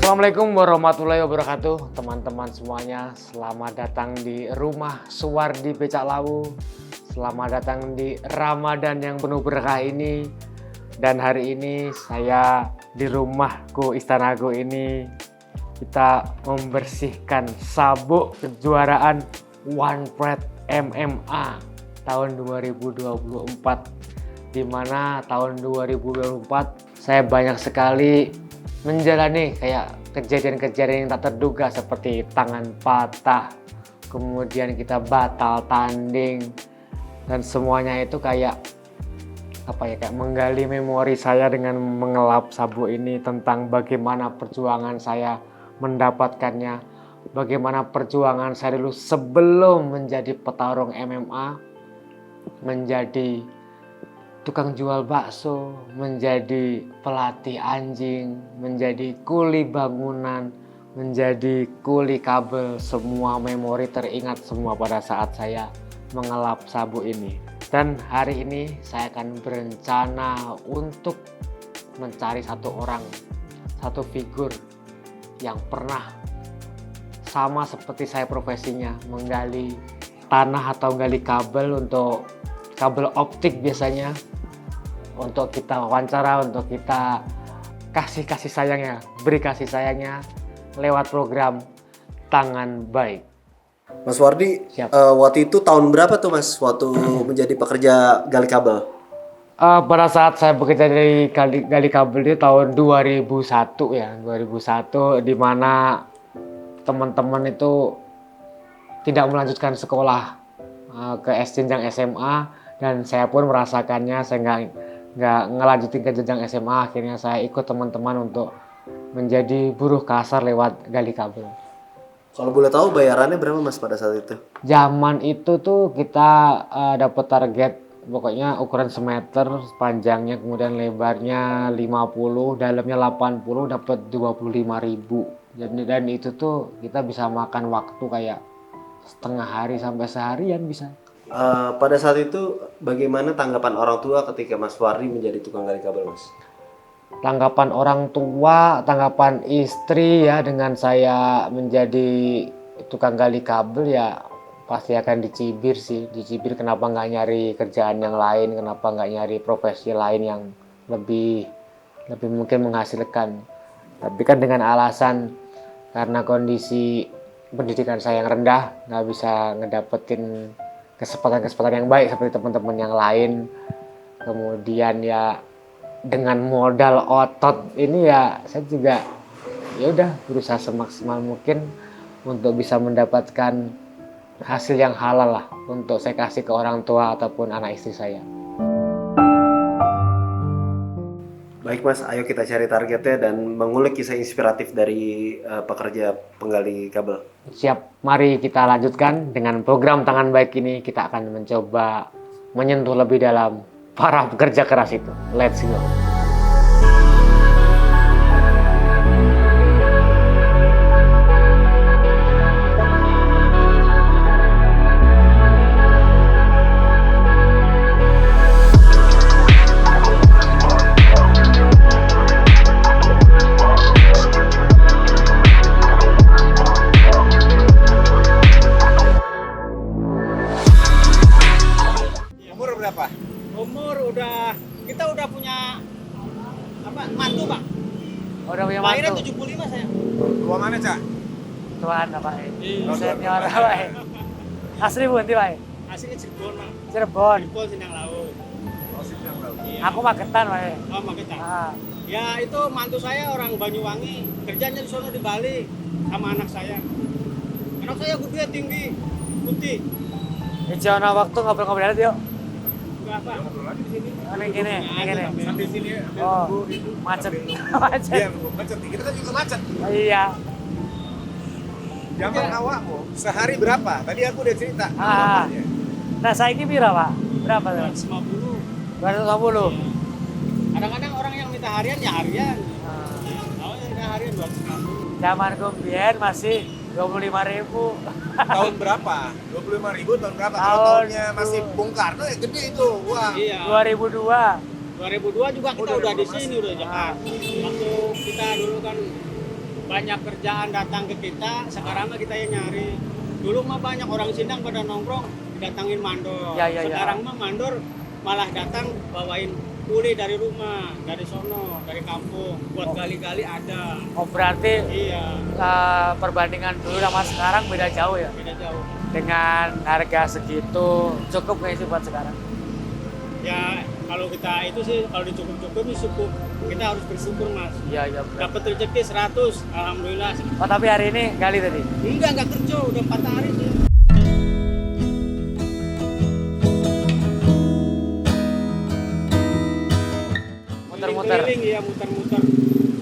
Assalamualaikum warahmatullahi wabarakatuh, teman-teman semuanya. Selamat datang di rumah Suwardi Becak Lawu. Selamat datang di Ramadan yang penuh berkah ini. Dan hari ini saya di rumahku, istanaku ini, kita membersihkan sabuk kejuaraan One Pride MMA tahun 2024. Di mana tahun 2024 saya banyak sekali menjalani kayak kejadian-kejadian yang tak terduga seperti tangan patah, kemudian kita batal tanding, dan semuanya itu kayak kayak menggali memori saya dengan mengelap sabuk ini tentang bagaimana perjuangan saya mendapatkannya, bagaimana perjuangan saya dulu sebelum menjadi petarung MMA, menjadi tukang jual bakso, menjadi pelatih anjing, menjadi kuli bangunan, menjadi kuli kabel. Semua memori teringat semua pada saat saya mengelap sabuk ini. Dan hari ini saya akan berencana untuk mencari satu orang, satu figur yang pernah sama seperti saya profesinya, menggali tanah atau gali kabel, untuk kabel optik biasanya, untuk kita wawancara, untuk kita kasih sayangnya, beri kasih sayangnya lewat program Tangan Baik. Mas Wardi, waktu itu tahun berapa tuh Mas waktu menjadi pekerja gali kabel? Pada saat saya bekerja dari gali kabel itu tahun 2001 ya, 2001, di mana teman-teman itu tidak melanjutkan sekolah ke jenjang SMA, dan saya pun merasakannya. Saya nggak ngelanjutin ke jenjang SMA, akhirnya saya ikut teman-teman untuk menjadi buruh kasar lewat gali kabel. Kalau boleh tahu bayarannya berapa Mas pada saat itu? Zaman itu tuh kita dapat target, pokoknya ukuran semeter panjangnya, kemudian lebarnya 50, dalamnya 80, dapat 25.000. Dan itu tuh kita bisa makan waktu kayak setengah hari sampai seharian bisa. Pada saat itu bagaimana tanggapan orang tua ketika Mas Wardi menjadi tukang gali kabel Mas? Tanggapan orang tua, tanggapan istri ya dengan saya menjadi tukang gali kabel ya pasti akan dicibir sih. Dicibir kenapa nggak nyari kerjaan yang lain, kenapa nggak nyari profesi lain yang lebih mungkin menghasilkan. Tapi kan dengan alasan karena kondisi pendidikan saya yang rendah, nggak bisa ngedapetin kesempatan yang baik seperti teman-teman yang lain. Kemudian ya dengan modal otot ini ya saya juga ya udah berusaha semaksimal mungkin untuk bisa mendapatkan hasil yang halal lah untuk saya kasih ke orang tua ataupun anak istri saya. Baik Mas, ayo kita cari targetnya dan mengulik kisah inspiratif dari pekerja penggali kabel. Siap, mari kita lanjutkan dengan program Tangan Baik ini. Kita akan mencoba menyentuh lebih dalam para pekerja keras itu. Let's go. Kita udah punya mantu Pak. Udah punya Lahiran mantu. 75 saya. Ruangannya Cak? Tuan apa senior apa asli bunti Pak? Aslinya Cirebon Pak. Cirebon. Cirebon Sindang Laut. Oh, Sindang Laut. Iya. Aku Magetan Pak. Oh Magetan. Ah. Ya itu mantu saya orang Banyuwangi. Kerjanya di sono di Bali sama anak saya. Anak saya gede tinggi, putih. Jangan waktu ngobrol-ngobrol aja yuk. Enggak apa. Ngobrol lagi di sini. Ini gini. Sampai sini ya. Oh, macet. Macet. Iya, macet. Kita kan juga macet. Iya. Zaman awakmu sehari berapa? Tadi aku udah cerita. Nah, saya ini pira, Pak? Berapa tuh? 250. 250. Kadang-kadang orang yang minta harian ya harian. Kalau yang minta harian 250. Zaman Gombian masih 25.000. Tahun berapa? 25.000 tahun berapa? Kalau Tahun tahunnya masih Bung Karno ya gede itu uang. Iya. 2002. 2002 juga kita udah di sini udah Jakarta. Waktu kita dulu kan banyak kerjaan datang ke kita, sekarang mah kita yang nyari. Dulu mah banyak orang Sindang pada nongkrong didatangin mandor. Ya, ya, ya. Sekarang mah mandor malah datang bawain kuli dari rumah, dari sono, dari kampung, buat gali-gali ada. Oh berarti Iya, perbandingan dulu sama sekarang beda jauh ya? beda jauh. Dengan harga segitu cukup nggak sih buat sekarang? Ya kalau kita itu sih kalau dicukup-cukup cukup. Kita harus bersyukur mas. Iya iya. Benar. Dapat rezeki 100, alhamdulillah. Oh tapi hari ini gali tadi? Enggak kerja, udah 4 hari sih. Muter-muter. Keliling ya, muter-muter.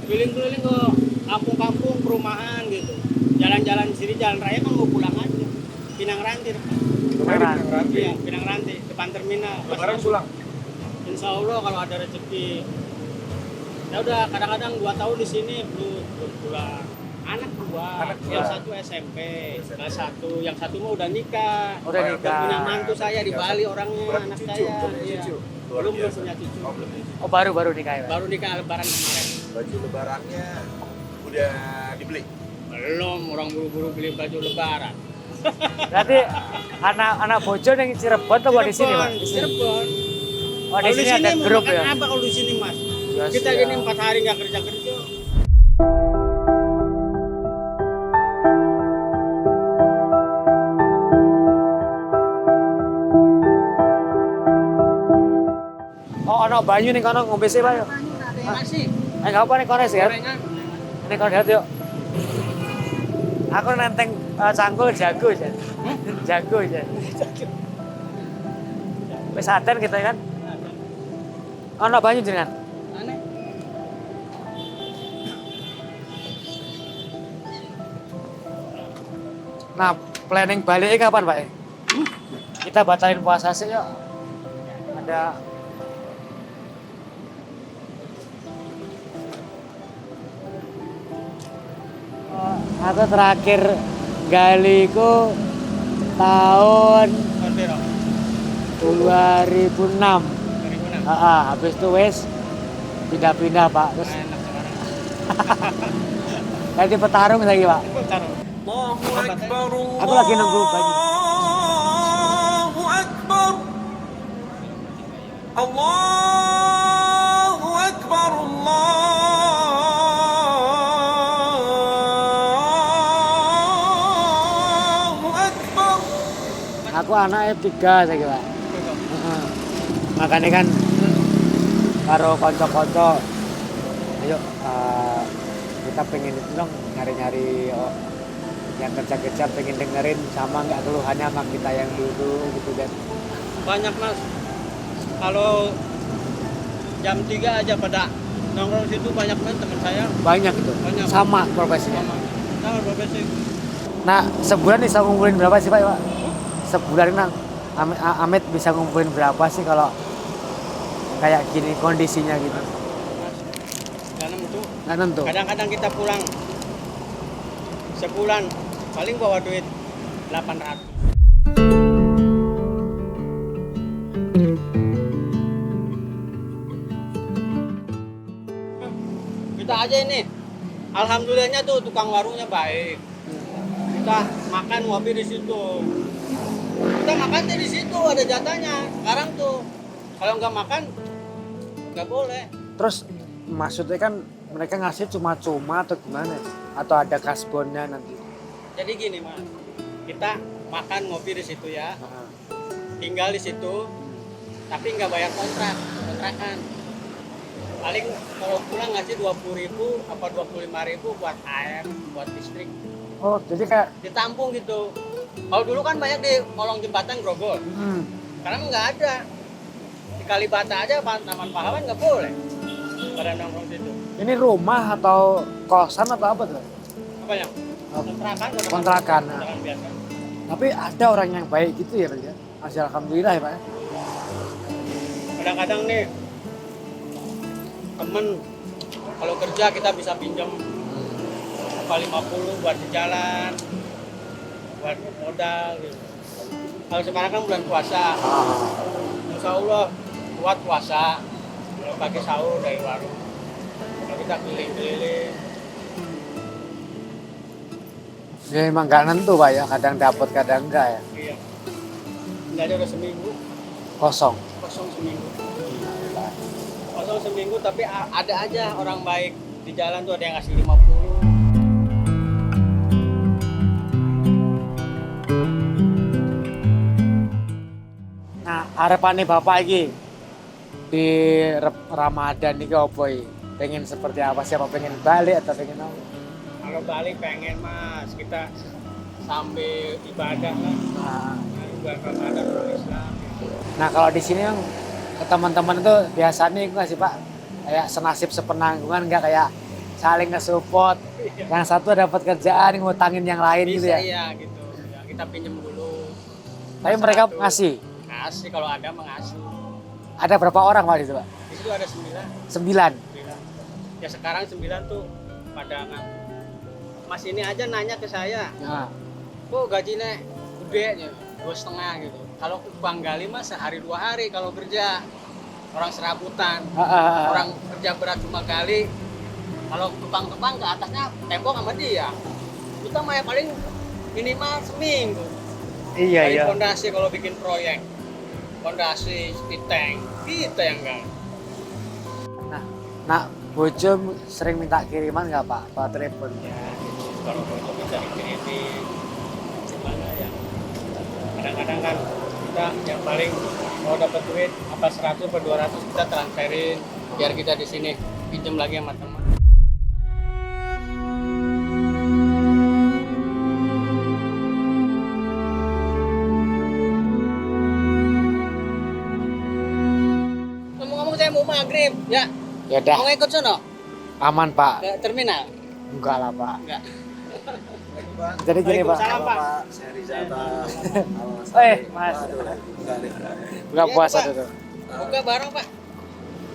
Keliling-keliling ke kampung-kampung, perumahan gitu. Jalan-jalan di sini, jalan raya kan mau pulang aja. Pinang Ranti depan. Beneran. Iya, Pinang Ranti, depan terminal. Lebaran pulang. Insya Allah kalau ada rezeki. Ya udah, kadang-kadang 2 tahun di sini belum pulang. Anak dua, yang satu SMP, kelas 1, yang satu mah udah nikah. Udah nikah. Punya mantu saya di Bali orangnya, Berarti anak cucu, saya. belum Iya. cucu. Luar Belum biasa. punya cucu. Oh, belum cucu. Oh baru nikah ya? Pak? Baru nikah lebaran kemarin. Baju lebarannya udah dibeli. Belum, orang buru-buru beli baju lebaran. Berarti anak bocor yang Cirebon tuh buat di sini Pak? Di sini. Cirebon. Oh di sini ada mau grup makan ya? apa kalau di sini mas? Ya, Kita siap. gini 4 hari nggak kerja. Oh ono banyu nih kono ngombe sih Pak yuk. Masih. Nggak apa nih kono sih ya? Gorengan. Ini kono lihat yuk. Aku nenteng cangkul jago aja. Jago aja. Wis aten kita kan. Ono banyu jenengan. Aneh. Nah, planning baliknya kapan Pak? Kita batalin puasa sih yuk. Ada aku terakhir gali ku tahun Kontero. 2006. 2006. Habis itu wes pindah-pindah Pak. Terus Enak sekarang. jadi petarung lagi Pak. Taruh. Allahu Akbar. Aku lagi nunggu baju. Allahu Akbar. Allahu Akbar. Allahu Akbar. Aku anak F3 saya kira. Heeh. Makanya kan karo konco-konco ayo kita pengen itu dong nyari-nyari yang kerja-kerja pengen dengerin sama nggak keluhannya sama kita yang dulu gitu kan. Banyak mas. Kalau jam 3 aja pada nongkrong situ banyak banget teman saya. Banyak itu. Banyak. Sama profesinya. Sama berapa sih? Nah, sebulan bisa ngumpulin berapa sih Pak? Pak? Sebulan nang Amit bisa ngumpulin berapa sih kalau kayak gini kondisinya gitu? Dalam itu Nggak tentu. kadang-kadang kita pulang sebulan paling bawa duit 800. Kita aja ini, alhamdulillahnya tuh tukang warungnya baik. Kita makan ngopi di situ. Kita makan tuh di situ ada jatahnya. Sekarang tuh kalau nggak makan nggak boleh. Terus maksudnya kan mereka ngasih cuma-cuma atau gimana? Atau ada kasbonnya nanti? Jadi gini mas, kita makan ngopi di situ ya, Nah, tinggal di situ, tapi nggak bayar kontrakan. Paling kalau pulang ngasih 20.000 apa 25.000 buat air, buat listrik, oh jadi kayak ditampung gitu. Kalau dulu kan banyak di kolong jembatan Grogol, sekarang nggak ada. Di Kalibata aja Taman Pahlawan nggak boleh pada nongkrong situ. ini rumah atau kosan atau apa tuh? Apa ya? Kontrakan. Kontrakan. Kontrakan biasa. Tapi ada orang yang baik gitu ya Pak ya? Masya alhamdulillah ya Pak ya? Kadang-kadang nih temen kalau kerja kita bisa pinjam apa 50 buat di jalan, buat modal gitu. Kalau sekarang kan bulan puasa, insya Allah buat puasa, kalau pagi sahur dari warung, kalau kita keliling-keliling Ya emang nggak nentu Pak ya, kadang dapat kadang enggak ya. Iya. Nggak ada udah seminggu, Kosong. kosong seminggu. Kosong seminggu tapi ada aja orang baik di jalan tuh, ada yang ngasih 50. Nah, harapannya Bapak iki di Ramadan ini apa iki? Pengen seperti apa? Siapa pengen balik atau pengen apa? Kalau balik pengen mas, kita sambil ibadah lah. Nah, Bulan Ramadan orang Islam. nah kalau di sini yang ke teman-teman itu biasanya nggak sih Pak? Kayak senasib sepenanggungan nggak, kayak saling nge-support. Yang satu dapat kerjaan ngutangin yang lain gitu Bisa ya. ya gitu. Ya, kita pinjem dulu. Tapi mereka ngasih. Ngasih kalau ada mengasih. Ada berapa orang Pak di situ Pak? Di situ ada 9. 9. Ya sekarang 9 tuh pada ngaku. Mas ini aja nanya ke saya, Nah, kok gajinya gede ya, 2,5 gitu. Kalau Bang Gali mah sehari 2 hari kalau kerja. Orang serabutan, orang kerja berat cuma gali. Kalau tupang-tupang ke atasnya tembok sama dia. Kita mah ya paling minimal seminggu. iya Paling iya. fondasi kalau bikin proyek. Fondasi speed tank, kita yang enggak. Nah, Bojo sering minta kiriman nggak Pak? Pak telepon. Ya, kalau untuk bisa dikirimin gimana ya, kadang-kadang kan kita yang paling mau dapat duit apa 100 atau 200 kita transferin biar kita di sini pinjam lagi sama teman. Ngomong-ngomong saya mau maghrib ya, Ya udah, mau ikut sono aman Pak. ke terminal? Enggak lah Pak. Enggak. Jadi gini Pak. Waalaikumsalam, Pak. Saya Rizata. Mas. Enggak nih. Buka Iya, puasa Pak. dulu. Buka bareng Pak.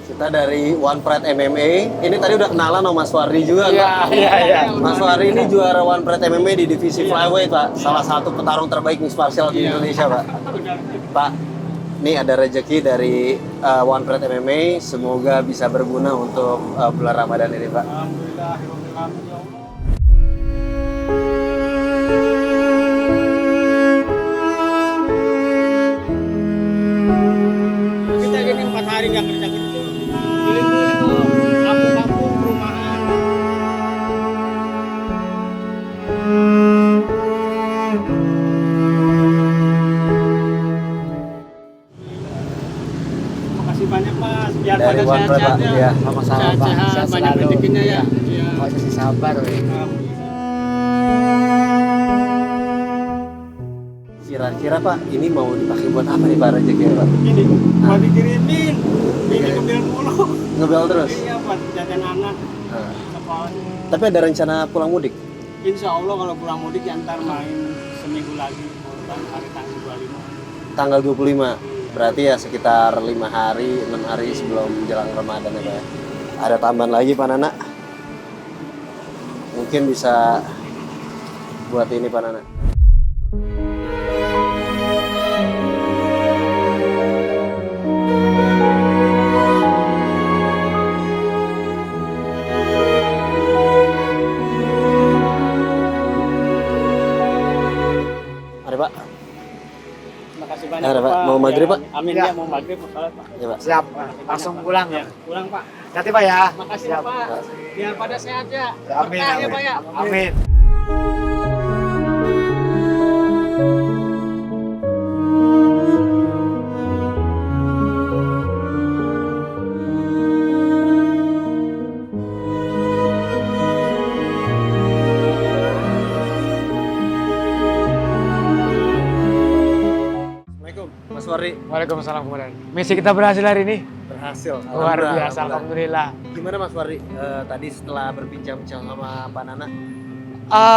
Kita dari One Pride MMA. Ini tadi udah kenalan sama Mas Wardi juga, Iya, Pak. iya. Mas Wardi ini juara One Pride MMA di divisi flyweight, Pak. Salah satu petarung terbaik mixed martial di Indonesia, Pak. Pak, ini ada rezeki dari One Pride MMA. Semoga bisa berguna untuk bulan Ramadan ini, Pak. Alhamdulillah, ya Allah. Kita gini 4 hari nggak kerja gitu. Keliling-keliling tuh kampung-kampung perumahan. Makasih banyak Mas, biar Dari pada One Pride, sehat-sehat Pak. ya. Iya, sama-sama, Pak. Sehat-sehat, Sehat banyak selalu. rezekinya ya. Iya. Iya. Oh, masih sabar. Weh. Kira-kira, Pak, ini mau dipakai buat apa nih, Pak, rezeki, Pak? Ini mau dikirimin, ini ngebel mulu. Ngebel terus? Iya buat jajan anak Nah. sekolahnya. Tapi ada rencana pulang mudik? Insya Allah kalau pulang mudik ya ntar main seminggu lagi, hari tanggal 25. Tanggal 25. Berarti ya sekitar 5 hari, 6 hari sebelum menjelang Ramadan ya, Pak. Ada tambahan lagi, Pak Nana? Mungkin bisa buat ini, Pak Nana. Ada, Pak? Terima kasih banyak Ada, Pak. Mau maghrib, Pak? Amin Ya. ya, mau maghrib, mau sholat Pak. Ya, Pak. Siap. Langsung pulang Ya, ya. pulang Pak. Hati Pak ya. Makasih Siap. Pak. Biar pada sehat ya. Amin. Berkah ya Amin. Pak ya. Amin. Assalamualaikum, Mas Wardi. Waalaikumsalam warahmatullahi. Misi kita berhasil hari ini. Berhasil. Luar biasa, alhamdulillah. Gimana Mas Wardi? Tadi setelah berbincang-bincang sama Pak Nana,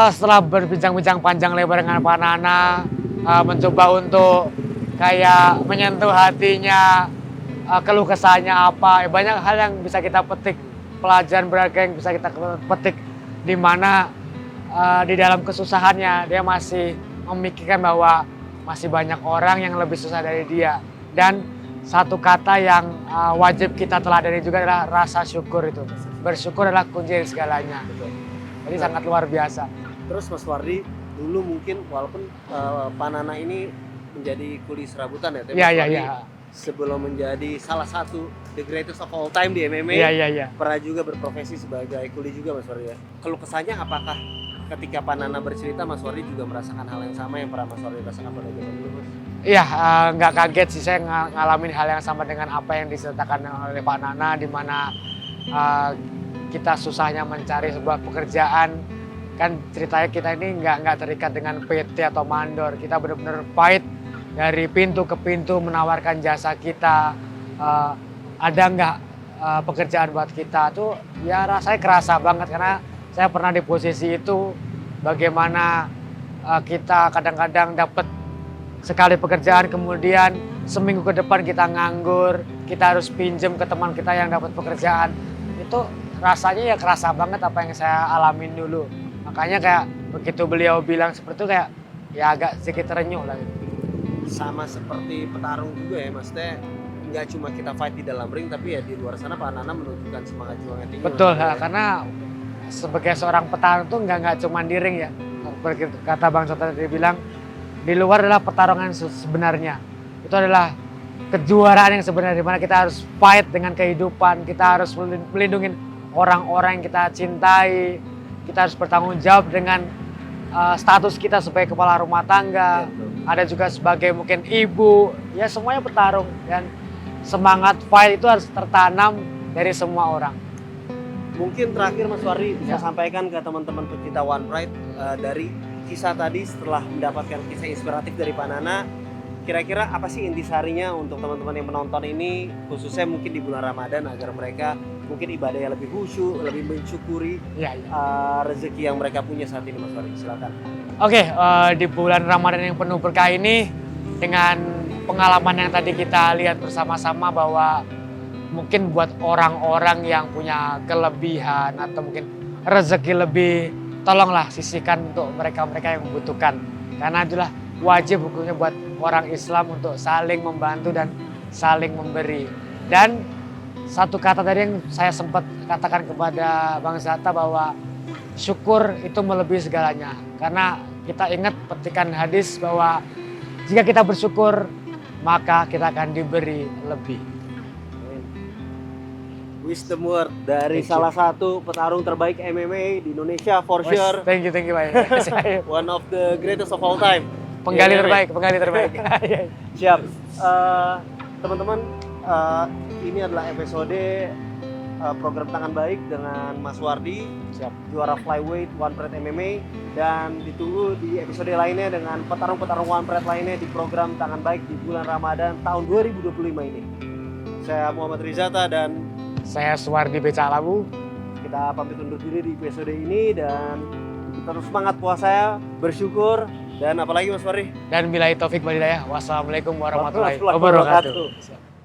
Setelah berbincang-bincang panjang lebar dengan Pak Nana, mencoba untuk kayak menyentuh hatinya, keluh kesahnya apa, banyak hal yang bisa kita petik, pelajaran berharga yang bisa kita petik, di mana di dalam kesusahannya dia masih memikirkan bahwa masih banyak orang yang lebih susah dari dia. Dan satu kata yang wajib kita teladani juga adalah rasa syukur itu. Bersyukur adalah kunci dari segalanya. Jadi sangat luar biasa. terus Mas Wardi dulu mungkin walaupun Panana ini menjadi kuli serabutan ya, tapi Iya, Mas iya, Wardi iya. sebelum menjadi salah satu the greatest of all time di MMA, Iya, iya, iya. pernah juga berprofesi sebagai kuli juga Mas Wardi ya. Kalau kesannya apakah ketika Panana bercerita Mas Wardi juga merasakan hal yang sama yang pernah Mas Wardi rasakan pada zaman dulu Mas? Iya, nggak kaget sih saya ngalamin hal yang sama dengan apa yang diceritakan oleh Pak Nana, di mana kita susahnya mencari sebuah pekerjaan. Kan ceritanya kita ini nggak terikat dengan PT atau mandor, kita benar-benar fight dari pintu ke pintu menawarkan jasa kita. Ada nggak pekerjaan buat kita tuh? Ya rasanya kerasa banget karena saya pernah di posisi itu, bagaimana kita kadang-kadang dapat sekali pekerjaan, kemudian seminggu ke depan kita nganggur, kita harus pinjem ke teman kita yang dapat pekerjaan. Itu rasanya ya kerasa banget apa yang saya alamin dulu. Makanya kayak begitu beliau bilang seperti itu kayak ya agak sedikit terenyuh lah. Sama seperti petarung juga ya Mas Teh, nggak cuma kita fight di dalam ring tapi ya di luar sana Pak Nana menunjukkan semangat juang yang tinggi. Betul, Mas Teh, ya. karena sebagai seorang petarung tuh nggak cuma di ring ya. Seperti kata Bang Sota tadi bilang, di luar adalah pertarungan sebenarnya. Itu adalah kejuaraan yang sebenarnya, dimana kita harus fight dengan kehidupan, kita harus melindungi orang-orang yang kita cintai, kita harus bertanggung jawab dengan status kita sebagai kepala rumah tangga, ada juga sebagai mungkin ibu, ya semuanya petarung, dan semangat fight itu harus tertanam dari semua orang. Mungkin terakhir Mas Wardi Ya. bisa sampaikan ke teman-teman pecinta One Pride dari kisah tadi setelah mendapatkan kisah inspiratif dari Pak Nana, kira-kira apa sih intisarinya untuk teman-teman yang menonton ini, khususnya mungkin di bulan Ramadan, agar mereka mungkin ibadahnya lebih khusyuk, lebih mensyukuri Ya, ya. rezeki yang mereka punya saat ini Mas Wardi, silakan. Oke, di bulan Ramadan yang penuh berkah ini, dengan pengalaman yang tadi kita lihat bersama-sama bahwa mungkin buat orang-orang yang punya kelebihan atau mungkin rezeki lebih, tolonglah sisihkan untuk mereka-mereka yang membutuhkan. Karena itulah wajib hukumnya buat orang Islam untuk saling membantu dan saling memberi. Dan satu kata tadi yang saya sempat katakan kepada Bang Zata bahwa syukur itu melebihi segalanya. Karena kita ingat petikan hadis bahwa jika kita bersyukur maka kita akan diberi lebih. Wisdom word dari Thank you. salah satu petarung terbaik MMA di Indonesia for Wes, sure. Thank you Pak. Saya One of the greatest of all time. penggali Di MMA. terbaik, penggali terbaik. Siap. Teman-teman, ini adalah episode program Tangan Baik dengan Mas Wardi, Siap. juara flyweight One Pride MMA, dan ditunggu di episode lainnya dengan petarung-petarung One Pride lainnya di program Tangan Baik di bulan Ramadan tahun 2025 ini. Saya Muhammad Rizata dan Saya Suwardi Beca Labu. kita pamit undur diri di episode ini, dan terus semangat puasa, bersyukur, dan apalagi Mas Wardi? Dan billahi taufik wal hidayah. Wassalamualaikum warahmatullahi Warahmatullahi wabarakatuh. wabarakatuh.